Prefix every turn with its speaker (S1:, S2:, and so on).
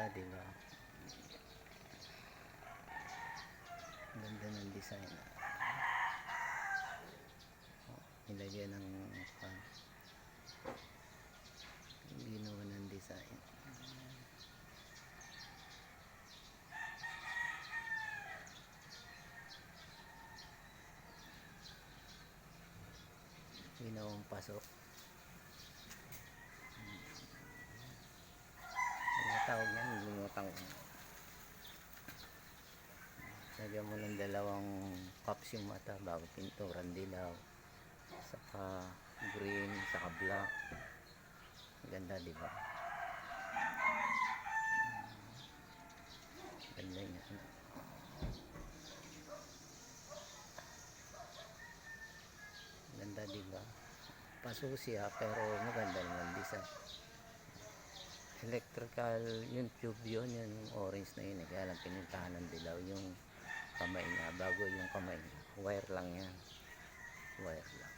S1: Ganda, di ba? Ganda ng design. Nilagyan ng ginawa ng design. Ginawang pasok. Ano tawag yan? Lumutang ko. Lagyan mo ng dalawang cups yung mata bago pinturan dilaw. Saka green, saka black. Ganda, di ba? Ganda niya. Ganda, di ba? Pasusi pero maganda naman design. Electrical yung tube yun, yung orange na yun. Kaya lang pinuntahan ng dilaw yung kamay niya bago yung kamay niya. Wire lang yan. Wire lang.